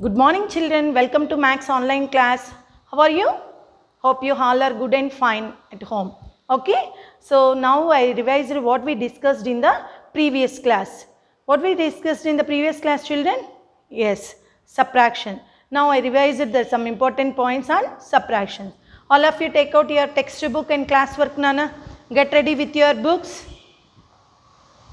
Good morning children, welcome to Max online class. How are you? Hope you all are good and fine at home. Okay, so now I revised what we discussed in the previous class. What we discussed in the previous class children? Yes, subtraction. Now I revised some important points on subtraction. All of you take out your textbook and classwork, Nana. Get ready with your books.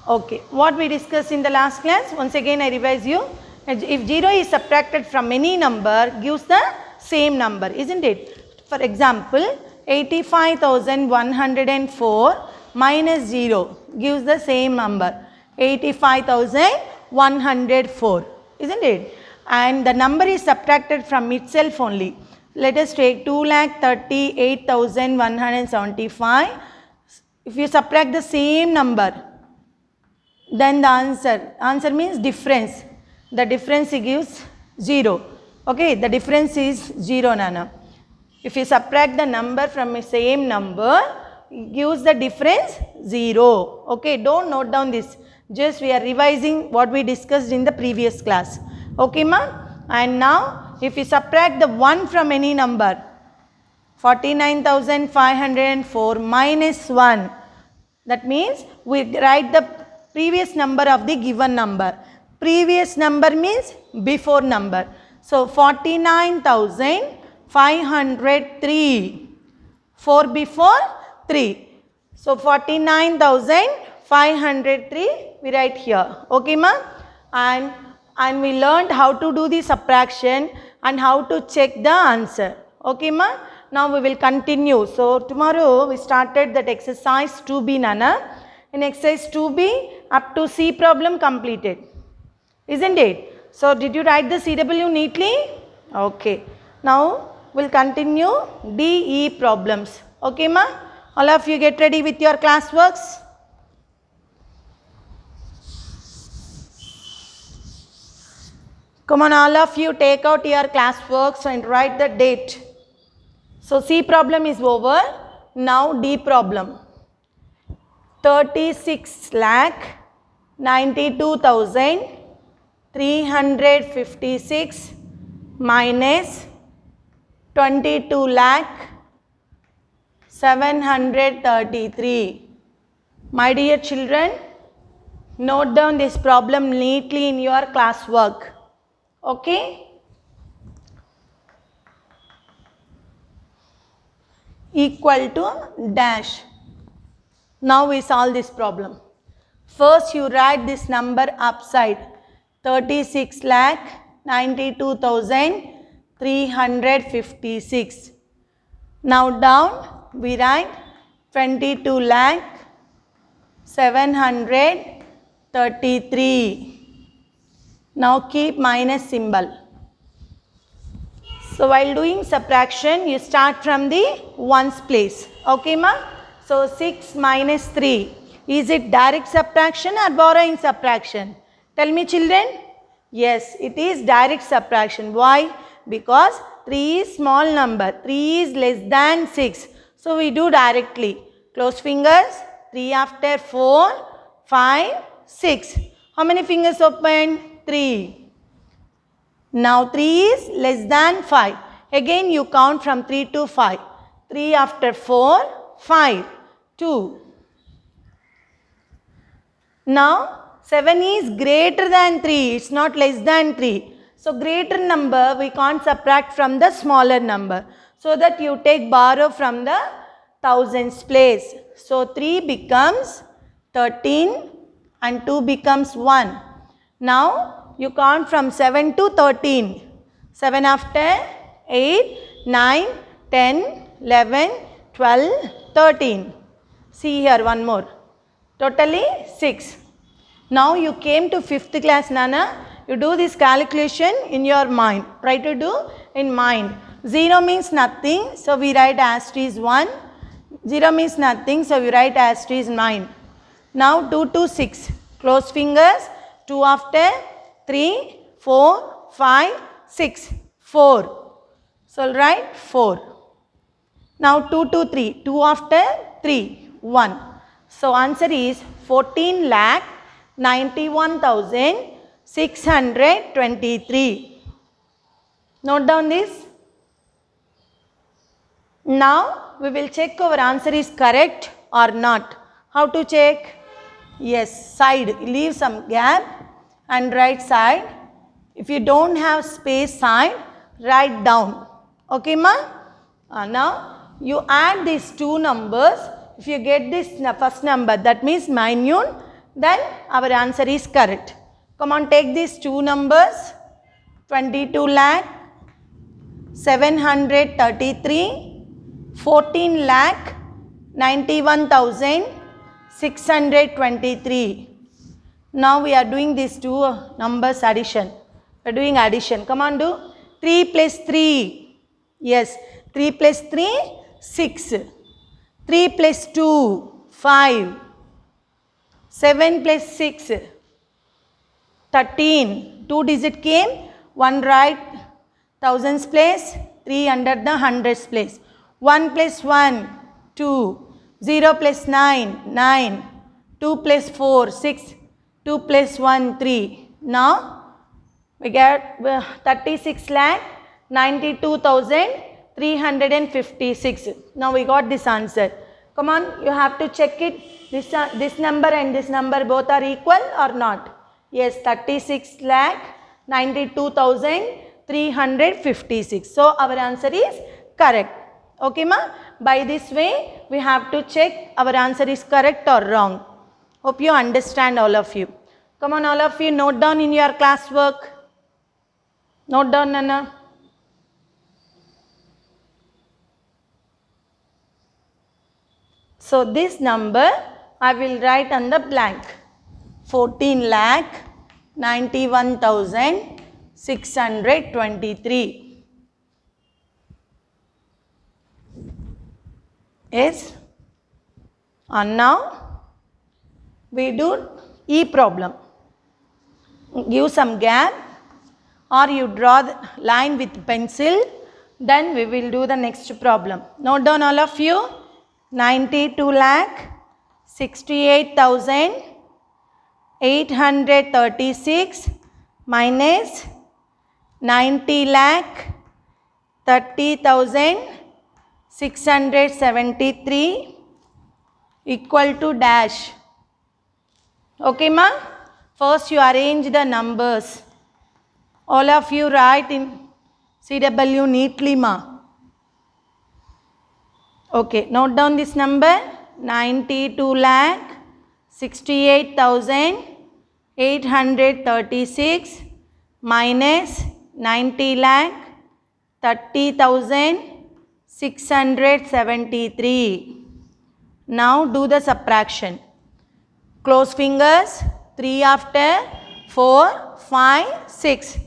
Okay, what we discussed in the last class, once again I revise you. If 0 is subtracted from any number, gives the same number, isn't it? For example, 85,104 minus 0 gives the same number, 85,104, isn't it? And the number is subtracted from itself only. Let us take 2,38,175. If you subtract the same number, then the answer means difference. The difference gives 0. Okay, the difference is 0, Nana. If you subtract the number from the same number, gives the difference 0. Okay, don't note down this. Just we are revising what we discussed in the previous class. Okay, ma? And now, if you subtract the 1 from any number, 49,504 minus 1. That means we write the previous number of the given number. Previous number means before number. So 49,503. 4 before 3. So 49,503 we write here. Okay, ma? And we learned how to do the subtraction and how to check the answer. Okay, ma? Now we will continue. So tomorrow we started that exercise 2B, Nana. In exercise 2B, up to C problem completed. Isn't it? So did you write the CW neatly? Okay. Now we'll continue DE problems. Okay, ma? All of you get ready with your classworks. Come on, all of you take out your classworks and write the date. So C problem is over. Now D problem. 36,92,356 minus 22,733. My dear children, note down this problem neatly in your classwork. Okay? Equal to dash. Now we solve this problem. First you write this number upside, 36,92,356. Now down we write 22,733. Now keep minus symbol. So while doing subtraction, you start from the ones place. Okay, ma? So 6 minus 3. Is it direct subtraction or borrowing subtraction? Tell me, children. Yes, it is direct subtraction. Why? Because 3 is small number. 3 is less than 6. So we do directly. Close fingers. 3 after 4, 5, 6. How many fingers open? 3. Now 3 is less than 5. Again you count from 3 to 5. 3 after 4, 5, 2. Now 7 is greater than 3. It's not less than 3. So greater number we can't subtract from the smaller number. So that you take borrow from the thousands place. So 3 becomes 13 and 2 becomes 1. Now you count from 7 to 13. 7 after 8, 9, 10, 11, 12, 13. See here one more. Totally 6. Now you came to 5th class, Nana. You do this calculation in your mind. Try to do in mind. 0 means nothing. So we write asterisk 1. 0 means nothing. So we write asterisk 9. Now 2 to 6. Close fingers. 2 after 3, 4, 5, 6, 4. So write 4. Now 2 to 3. 2 after 3, 1. So answer is 14,91,623. Note down this. Now we will check our answer is correct or not. How to check? Yes, side. Leave some gap and write side. If you don't have space side, write down. Okay, ma? Now you add these two numbers. If you get this first number, that means minute, then our answer is correct. Come on, take these two numbers. 22 lakh, 733, 14 lakh, 91,623. Now we are doing these two numbers addition. We are doing addition. Come on, do 3 plus 3. Yes, 3 plus 3, 6. 3 plus 2, 5. 7 plus 6, 13. 2 digit came, 1 right, thousands place, 3 under the hundreds place. 1 plus 1, 2. 0 plus 9, 9. 2 plus 4, 6. 2 plus 1, 3. Now we get 36 lakh 92,356. Now we got this answer. Come on, you have to check it. This number and this number both are equal or not? Yes, 36 lakh 92,356. So our answer is correct. Okay, ma? By this way, we have to check our answer is correct or wrong. Hope you understand, all of you. Come on, all of you, note down in your classwork. Note down, Nana. So this number I will write on the blank. 14 lakh 91,623. Yes. And now we do E problem. Give some gap or you draw the line with pencil. Then we will do the next problem. Note down, all of you. 92 lakh 68,836 minus 90 lakh 30,673 equal to dash. Okay, ma? First you arrange the numbers. All of you write in CW neatly, ma. Okay, note down this number. 92 lakh 68,836 minus 90 lakh 30,673. Now do the subtraction. Close fingers. 3 after 4, 5, 6.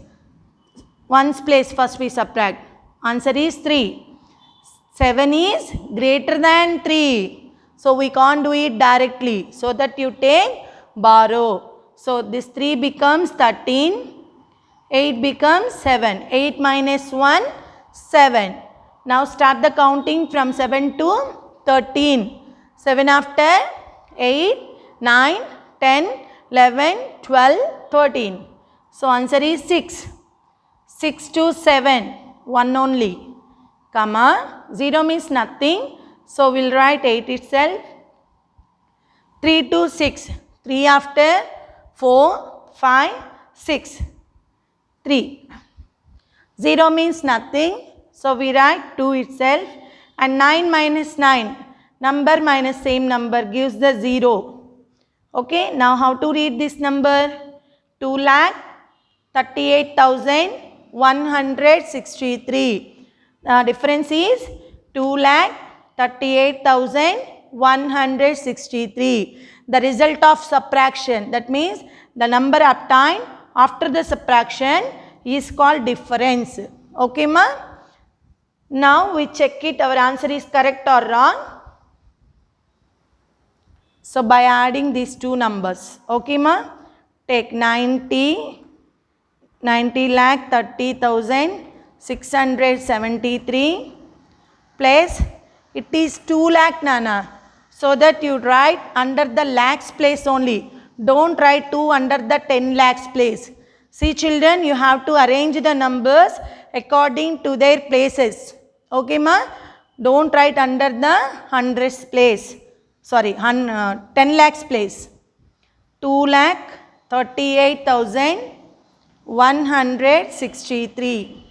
Ones place first we subtract. Answer is 3. 7 is greater than 3. So we can't do it directly. So that you take borrow. So this 3 becomes 13. 8 becomes 7. 8 minus 1, 7. Now start the counting from 7 to 13. 7 after 8, 9, 10, 11, 12, 13. So answer is 6. 6 to 7, 1 only. Comma, 0 means nothing. So we'll write 8 itself. 3 to 6. 3 after 4, 5, 6. 3. 0 means nothing. So we write 2 itself. And 9 minus 9. Number minus same number gives the 0. Okay. Now how to read this number? 2,38,163. The difference is 2,38,163. The result of subtraction. That means the number obtained after the subtraction is called difference. Okay, ma? Now we check it. Our answer is correct or wrong. So by adding these two numbers. Okay, ma? Take 90 lakh 30,673 plus it is 2 lakh, Nana. So that you write under the lakhs place only. Don't write 2 under the 10 lakhs place. See children, you have to arrange the numbers according to their places. Okay, ma? Don't write under the hundreds place. Sorry, 10 lakhs place. 2,38,163.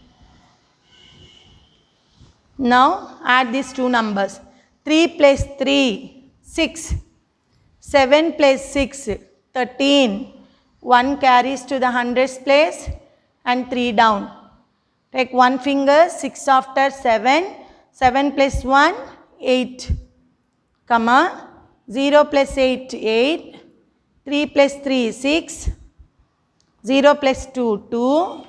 Now add these two numbers. 3 plus 3, 6. 7 plus 6, 13. 1 carries to the hundreds place and 3 down. Take one finger, 6 after 7. 7 plus 1, 8. Comma, 0 plus 8, 8. 3 plus 3, 6. 0 plus 2, 2.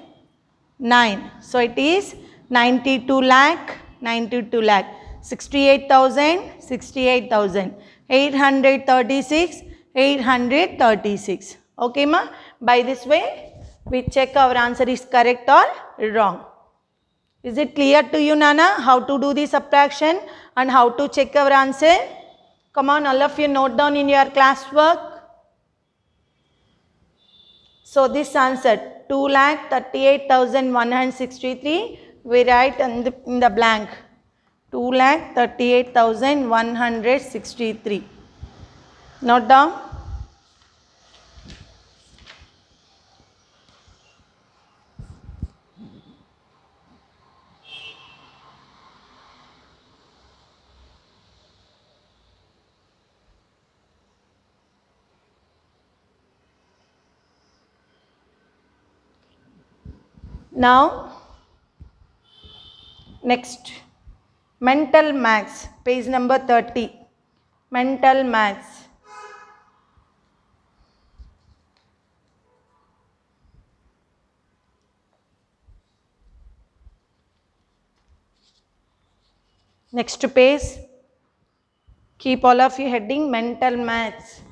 9. So it is 92 lakh, 92 lakh. 68,000, 68,000. 836, 836. Okay, ma? By this way, we check our answer is correct or wrong. Is it clear to you, Nana, how to do the subtraction and how to check our answer? Come on, all of you note down in your classwork. So this answer, 2,38,163, we write in the blank. 2,38,163. Note down. Now, next, mental maths, page number 30. Mental maths. Next page, keep all of you heading mental maths.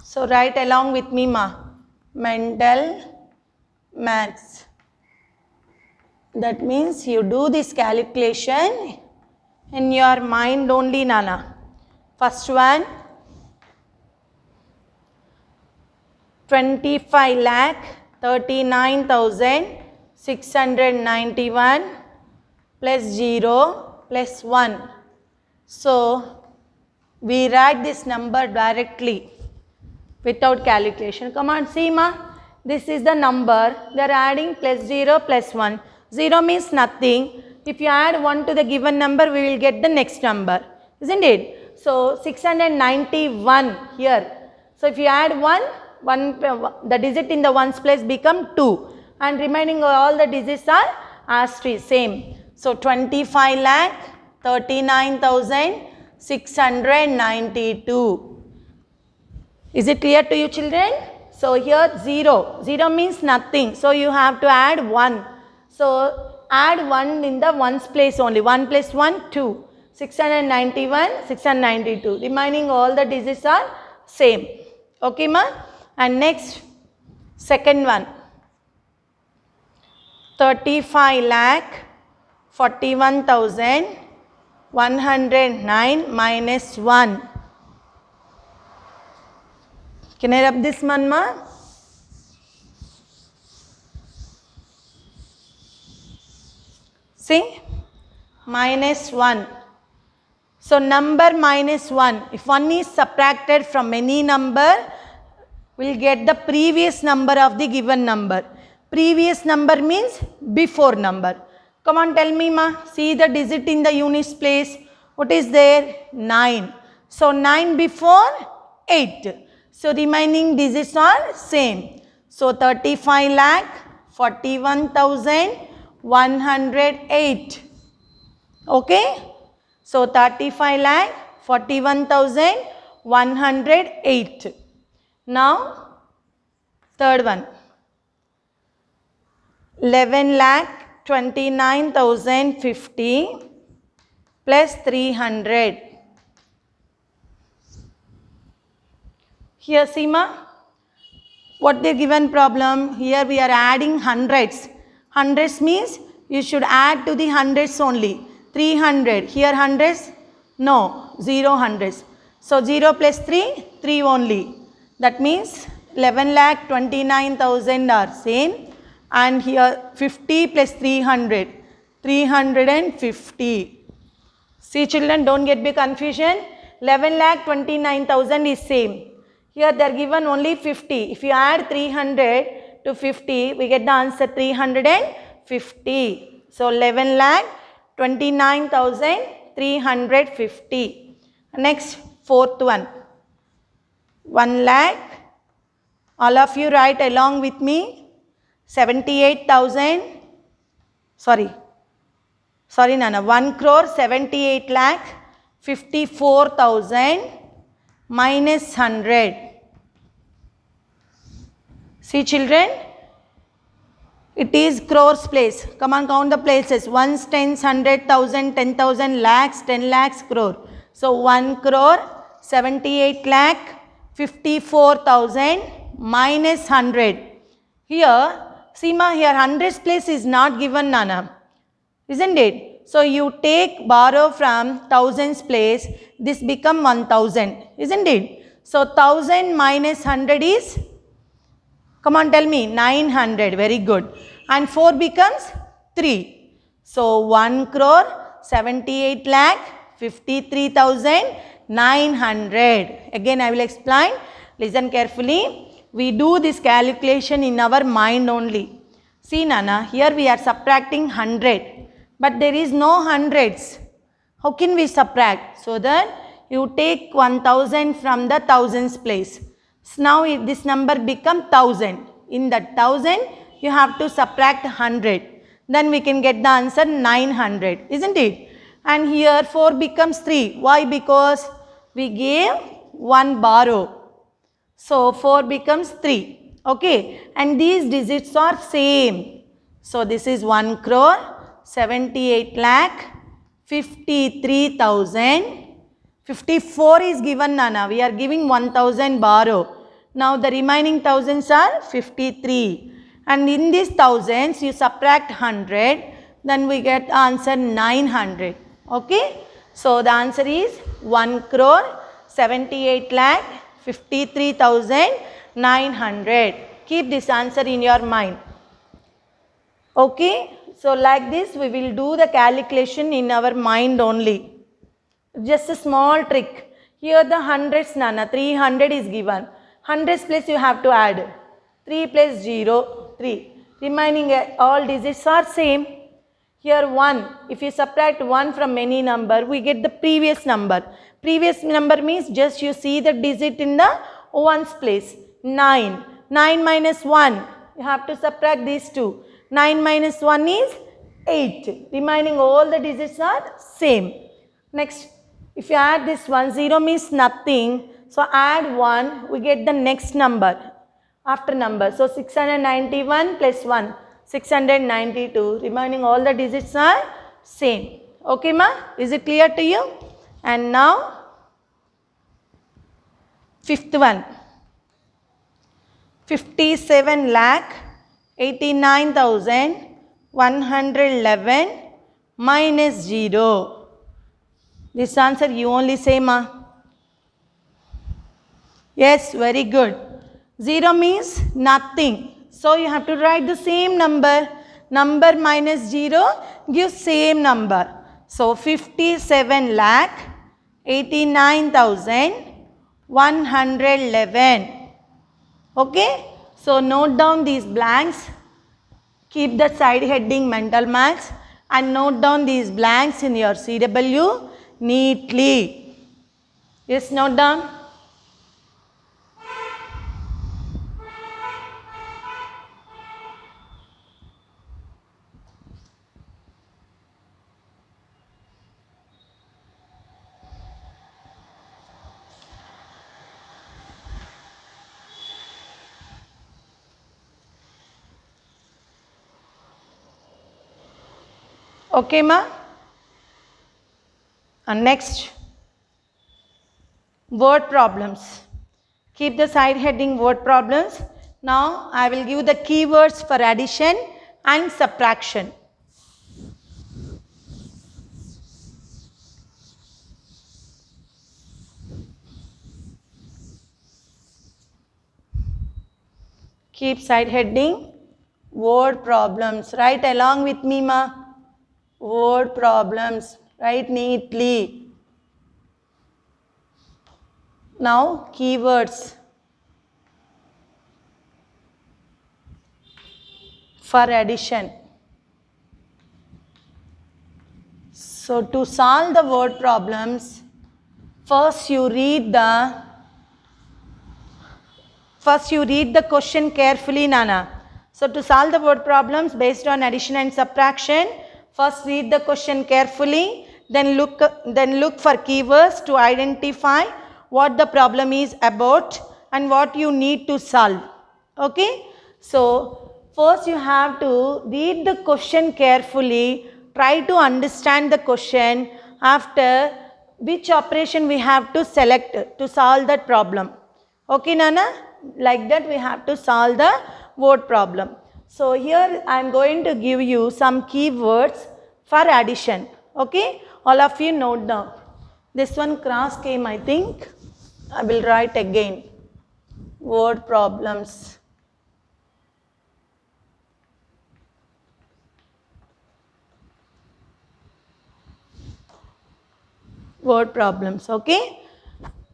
So write along with me, ma. Mental maths. That means you do this calculation in your mind only, Nana. First one, 25,39,691 plus 0 plus 1. So we write this number directly without calculation. Come on, see, ma. This is the number. They are adding plus 0 plus 1. 0 means nothing. If you add 1 to the given number, we will get the next number. Isn't it? So 691 here. So if you add 1, the digit in the ones place become 2. And remaining all the digits are asterisk, same. So 25,39,692. Is it clear to you, children? So here 0. 0 means nothing. So you have to add 1. So add 1 in the ones place only. 1 plus 1, 2. 691, 692. Remaining all the digits are same. Okay, ma? And next, second one. 35,41,109 minus 1. Can I rub this one, ma? See? Minus 1. So number minus 1. If 1 is subtracted from any number, we'll get the previous number of the given number. Previous number means before number. Come on, tell me, ma. See the digit in the units place. What is there? 9. So 9 before 8. So remaining digits are same. So 35,41,108. Okay? So 35,41,108. Now third one. 11,29,050 plus 300. Here, see, ma, what the given problem? Here we are adding hundreds. Hundreds means you should add to the hundreds only. 300. Here hundreds? No, 0 hundreds. So 0 plus 3, 3 only. That means 11,29,000 are same. And here 50 plus 300, 350. See children, don't get big confusion. 11,29,000 is same. Here they are given only 50. If you add 300 to 50, we get the answer 350. So 11,29,350. Next, fourth one. 1 lakh. All of you write along with me. 78,000. Sorry, Nana. 1 crore 78 lakh 54,000 minus 100. See children, it is crores place. Come on, count the places. Ones, tens, 100,000, 10,000, lakhs, 10 lakhs, crore. So 1 crore 78 lakh 54,000 minus 100. Here, Seema, here hundreds place is not given, Nana. Isn't it? So you take borrow from thousands place, this become 1000. Isn't it? So 1000 minus 100 is, come on tell me, 900. Very good. And 4 becomes 3. So 1 crore 78 lakh 53,900. Again I will explain. Listen carefully. We do this calculation in our mind only. See Nana, here we are subtracting 100. But there is no hundreds. How can we subtract? So that you take 1000 from the thousands place. So now if this number become 1000. In that 1000 you have to subtract 100. Then we can get the answer 900. Isn't it? And here 4 becomes 3. Why? Because we gave 1 borrow. So 4 becomes 3. Okay. And these digits are same. So this is 1 crore 78 lakh 53,000. 54 is given, Nana. We are giving 1000 borrow. Now the remaining thousands are 53. And in these thousands you subtract 100. Then we get answer 900. Okay. So the answer is 1 crore 78 lakh 53,900. Keep this answer in your mind. Okay. So like this we will do the calculation in our mind only. Just a small trick. Here the hundreds, Nana, 300 is given. Hundreds place you have to add. 3 plus 0, 3. Remaining all digits are same. Here 1. If you subtract 1 from any number, we get the previous number. Previous number means just you see the digit in the ones place. 9. 9 minus 1. You have to subtract these two. 9 minus 1 is 8. Remaining all the digits are same. Next, if you add this one, 0 means nothing. So add 1, we get the next number after number. So 691 plus 1, 692. Remaining all the digits are same. Okay ma? Is it clear to you? And now, fifth one. 57 lakh 89,111 minus 0. This answer you only say ma. Yes, very good. 0 means nothing. So you have to write the same number. Number minus 0 gives same number. So 57 lakh 89,111. Okay. So note down these blanks. Keep the side heading mental maths and note down these blanks in your CW neatly. Yes, note down. Okay ma? And next, word problems. Keep the side heading word problems. Now I will give the keywords for addition and subtraction. Keep side heading. Word problems. Write along with me, ma. Word problems. Write neatly. Now keywords. For addition. So to solve the word problems, first you read the question carefully, Nana. So to solve the word problems based on addition and subtraction, first read the question carefully, then look for keywords to identify what the problem is about and what you need to solve. Okay? So first you have to read the question carefully, try to understand the question, after which operation we have to select to solve that problem. Okay, Nana? Like that we have to solve the word problem. So here I am going to give you some keywords for addition. Okay? All of you note down. This one cross came, I think. I will write again. Word problems. Word problems. Okay?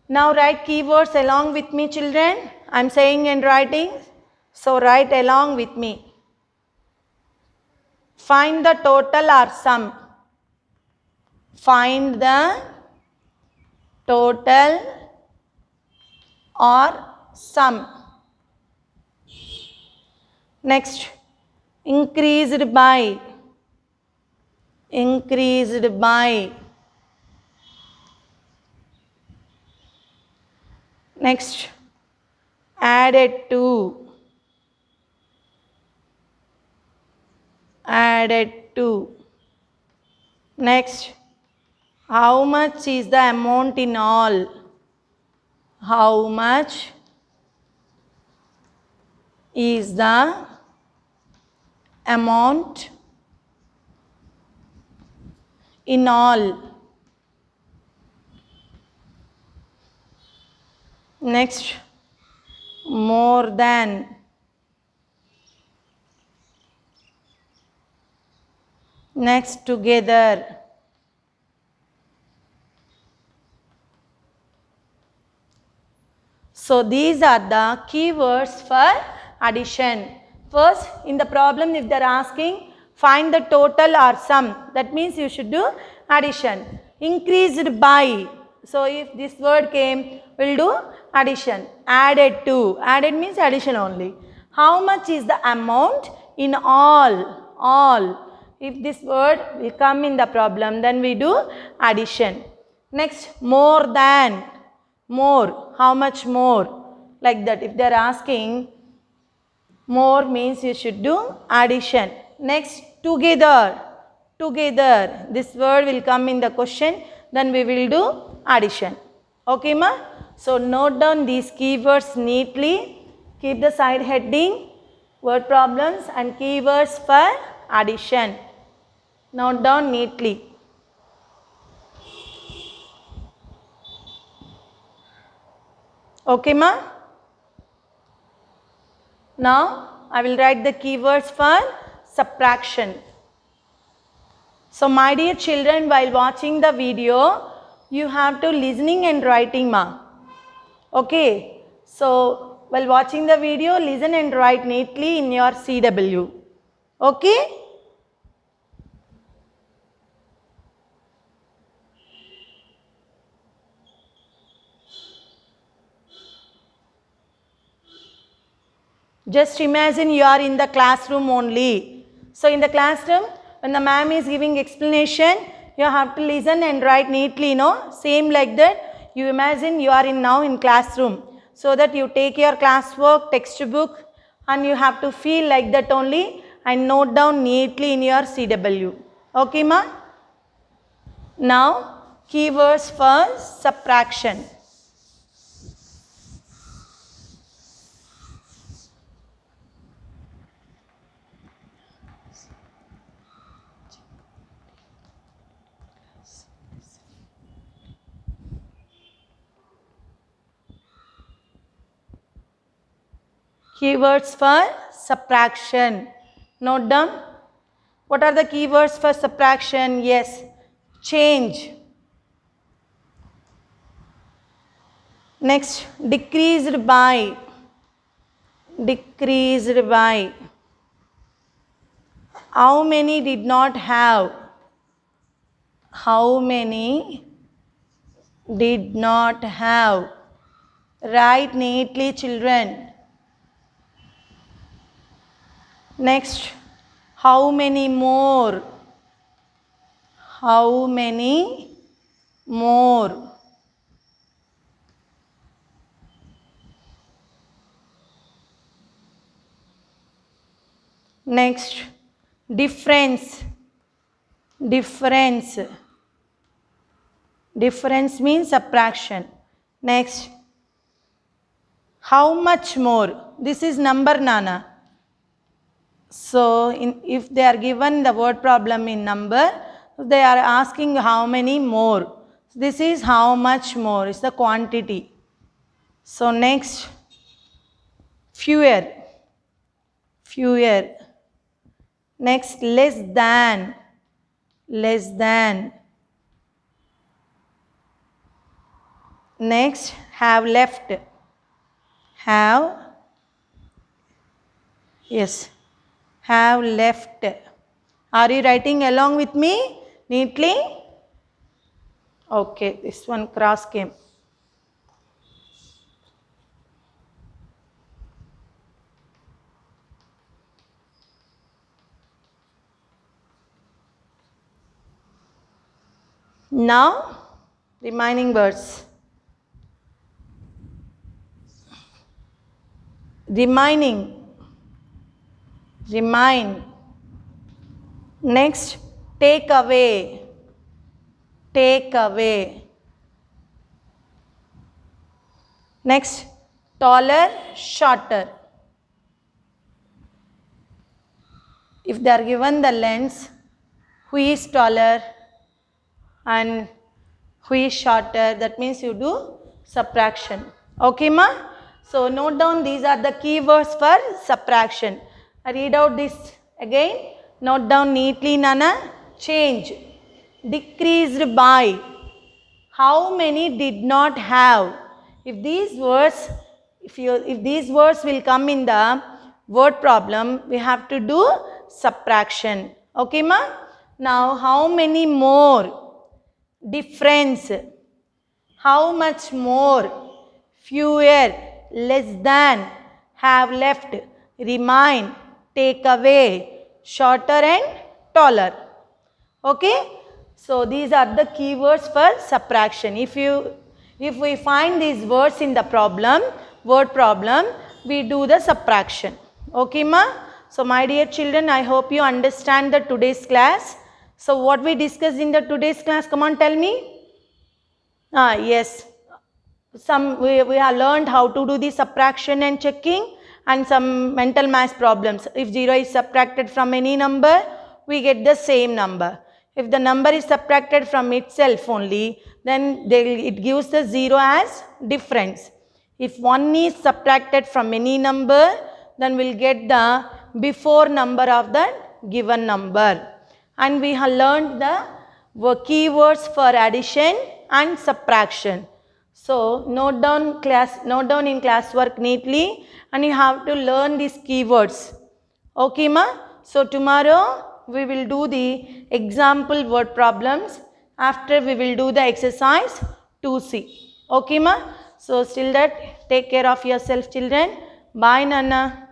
Now write keywords along with me, children. I am saying and writing. So write along with me. Find the total or sum. Find the total or sum. Next, increased by. Increased by. Next, added to. Added to. Next, how much is the amount in all? How much is the amount in all? Next, more than. Next, together. So these are the keywords for addition. First, in the problem, if they are asking find the total or sum, that means you should do addition. Increased by. So if this word came, we will do addition. Added to. Added means addition only. How much is the amount in all? All. If this word will come in the problem, then we do addition. Next, more than. More. How much more? Like that. If they are asking, more means you should do addition. Next, together. Together. This word will come in the question. Then we will do addition. Okay, ma? So note down these keywords neatly. Keep the side heading, word problems and keywords for addition. Note down neatly. Okay, ma? Now, I will write the keywords for subtraction. So, my dear children, while watching the video, you have to listening and writing, ma. Okay. So, while watching the video, listen and write neatly in your CW. Okay. Just imagine you are in the classroom only. So in the classroom, when the ma'am is giving explanation, you have to listen and write neatly, Same like that, you imagine you are now in classroom. So that you take your classwork, textbook and you have to feel like that only and note down neatly in your CW. Okay, ma? Now, keywords for subtraction. Keywords for subtraction. Note down. What are the keywords for subtraction? Yes, change. Next, decreased by. Decreased by. How many did not have? How many did not have? Write neatly, children. Next, how many more? How many more? Next, difference. Difference. Difference means subtraction. Next, how much more? This is number, Nana. So, if they are given the word problem in number, they are asking how many more. This is how much more, it's the quantity. So, next, fewer. Fewer. Next, less than. Less than. Next, have left. Have. Yes. Have left. Are you writing along with me neatly? Okay, this one cross came. Now, remaining words. Remaining. Remain. Next, take away. Take away. Next, taller, shorter. If they are given the lens, who is taller and who is shorter, that means you do subtraction. Okay, ma? So, note down these are the keywords for subtraction. I read out this again. Note down neatly, Nana. Change. Decreased by. How many did not have? If these words, if these words will come in the word problem, we have to do subtraction. Okay, ma? Now, how many more? Difference. How much more? Fewer. Less than. Have left. Remain. Take away. Shorter and taller. Okay? So, these are the keywords for subtraction. If we find these words in the problem, word problem, we do the subtraction. Okay, ma? So, my dear children, I hope you understand the today's class. So, what we discussed in the today's class, come on, tell me. Yes. We have learned how to do the subtraction and checking and some mental math problems. If 0 is subtracted from any number, we get the same number. If the number is subtracted from itself only, then it gives the 0 as difference. If 1 is subtracted from any number, then we'll get the before number of the given number. And we have learned the keywords for addition and subtraction. So, note down in classwork neatly and you have to learn these keywords. Okay, ma? So, tomorrow we will do the example word problems. After we will do the exercise 2C. Okay, ma? So, still that, take care of yourself, children. Bye, Nana.